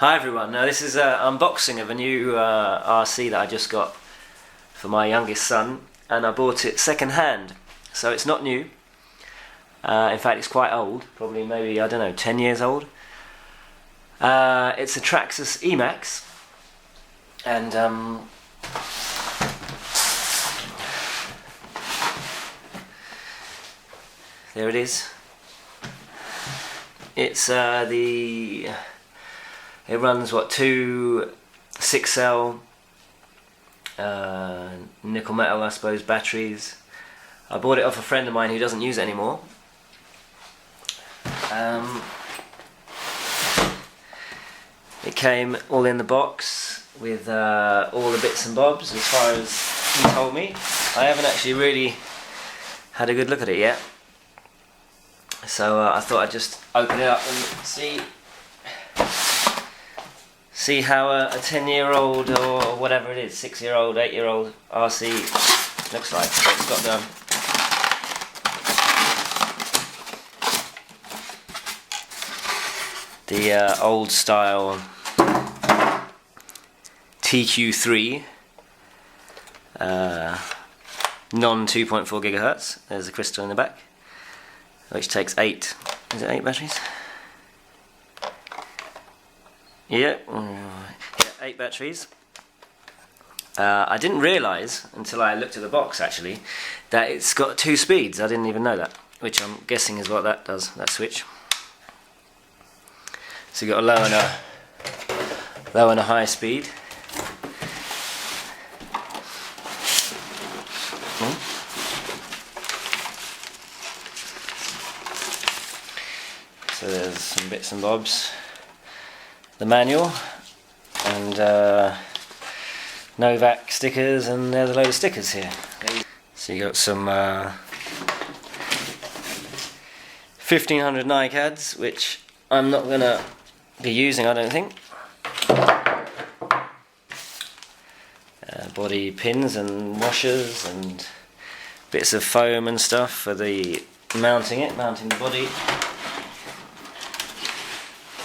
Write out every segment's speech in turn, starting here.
Hi everyone, now this is an unboxing of a new RC that I just got for my youngest son, and I bought it second hand, so it's not new. In fact it's quite old, probably maybe, I don't know, 10 years old. It's a Traxxas emaxx, and there it is. It's it runs what, two 6-cell nickel metal, I suppose, batteries. I bought it off a friend of mine who doesn't use it anymore. It came all in the box with all the bits and bobs as far as he told me. I haven't actually really had a good look at it yet, so I thought I'd just open it up and see how a 10-year-old or whatever it is, 6-year-old, 8-year-old RC looks like. So it's got the old style TQ3 non 2.4 gigahertz. There's a crystal in the back, which takes 8 batteries? Yeah, 8 batteries. I didn't realise until I looked at the box actually that it's got 2 speeds. I didn't even know that, which I'm guessing is what that does, that switch. So you've got a low and a high speed. So there's some bits and bobs. The manual and Novak stickers, and there's a load of stickers here. So you got some 1500 NiCads, which I'm not gonna be using, I don't think. Body pins and washers and bits of foam and stuff for the mounting the body.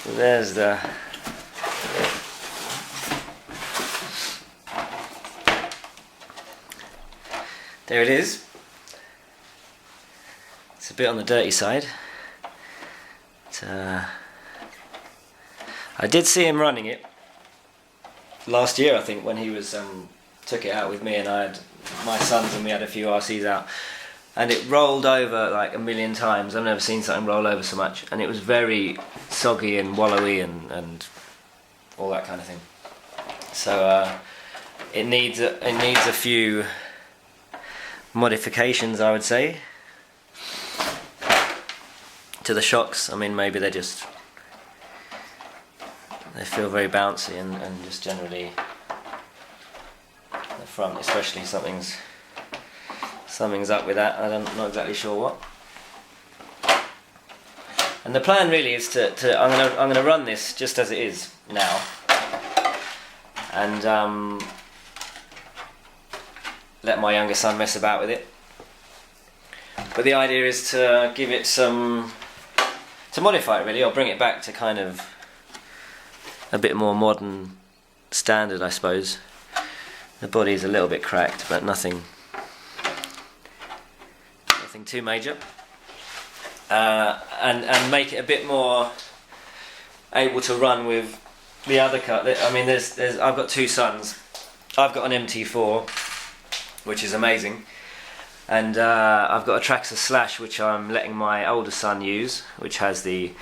So there's there it is. It's a bit on the dirty side. I did see him running it last year, I think, when he was took it out with me, and I had my sons and we had a few RCs out, and it rolled over like a million times. I've never seen something roll over so much, and it was very soggy and wallowy and all that kind of thing. So it needs a few modifications, I would say, to the shocks. I mean, maybe they feel very bouncy, and just generally the front especially, something's up with that. I'm not exactly sure what. And the plan really is I'm gonna run this just as it is now, and let my younger son mess about with it. But the idea is to give it to modify it really, or bring it back to kind of a bit more modern standard, I suppose. The body is a little bit cracked, but nothing too major. And make it a bit more able to run with the other car. I mean, I've got 2 sons. I've got an MT4, which is amazing, and I've got a Traxxas Slash, which I'm letting my older son use, which has the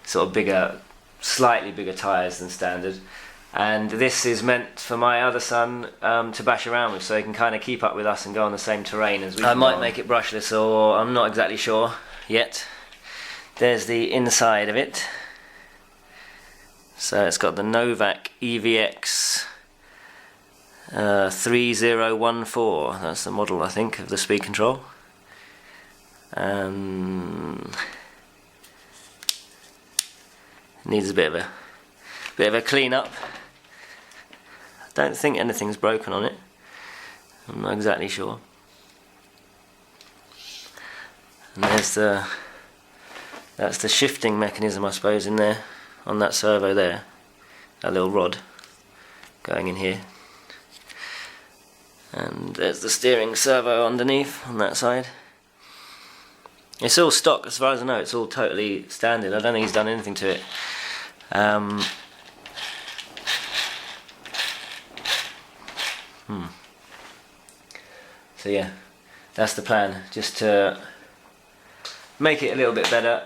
sort of slightly bigger tyres than standard, and this is meant for my other son to bash around with, so he can kind of keep up with us and go on the same terrain as we can. I might make it brushless, or I'm not exactly sure yet. There's the inside of it. So it's got the Novak EVX 3014, that's the model, I think, of the speed control. Needs a bit of a clean up. I don't think anything's broken on it. I'm not exactly sure. And there's that's the shifting mechanism, I suppose, in there on that servo there. a little rod going in here, and there's the steering servo underneath on that side. It's all stock as far as I know, it's all totally standard. I don't think he's done anything to it. So yeah, that's the plan, just to make it a little bit better,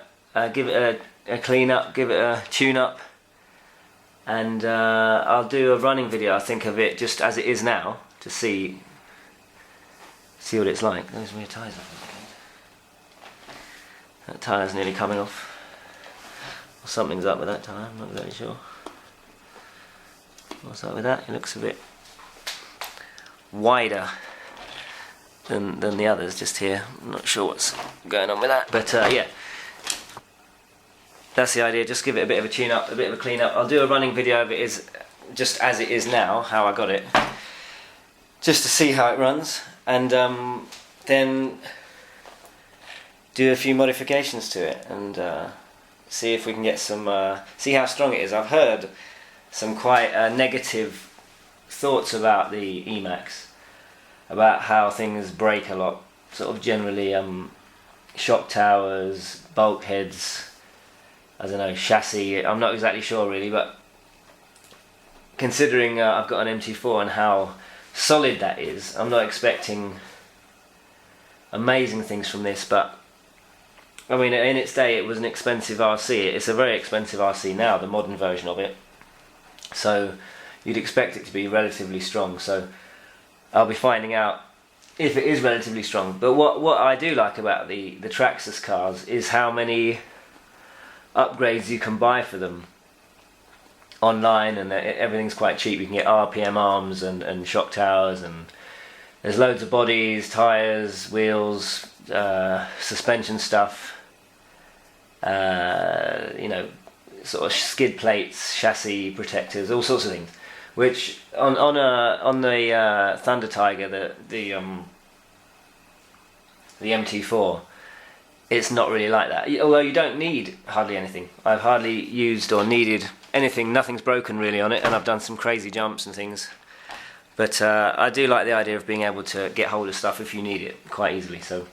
give it a clean up, give it a tune up, and I'll do a running video, I think, of it just as it is now, to see what it's like. Those weird tyres off. That tyre's nearly coming off. Or something's up with that tyre, I'm not exactly sure. What's up with that? It looks a bit wider than the others just here. I'm not sure what's going on with that, but yeah, that's the idea. Just give it a bit of a tune up, a bit of a clean up. I'll do a running video of it is just as it is now, how I got it, just to see how it runs, and then do a few modifications to it, and see if we can get some, see how strong it is. I've heard some quite negative thoughts about the emaxx, about how things break a lot, sort of generally shock towers, bulkheads, I don't know, chassis, I'm not exactly sure really, but considering I've got an MT4 and how solid that is, I'm not expecting amazing things from this, but I mean, in its day it was an expensive RC. It's a very expensive RC now, the modern version of it, so you'd expect it to be relatively strong, so I'll be finding out if it is relatively strong. But what I do like about the Traxxas cars is how many upgrades you can buy for them online, and everything's quite cheap. You can get RPM arms and shock towers, and there's loads of bodies, tyres, wheels, suspension stuff, you know, sort of skid plates, chassis protectors, all sorts of things. Which on the Thunder Tiger, the MT4, it's not really like that. Although you don't need hardly anything. I've hardly used or needed anything. Nothing's broken really on it, and I've done some crazy jumps and things. But I do like the idea of being able to get hold of stuff if you need it quite easily. So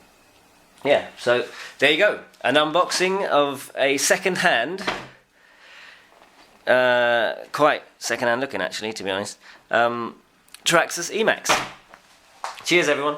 yeah, so there you go, an unboxing of a second-hand. Quite second-hand looking actually, to be honest. Traxxas emaxx. Cheers everyone.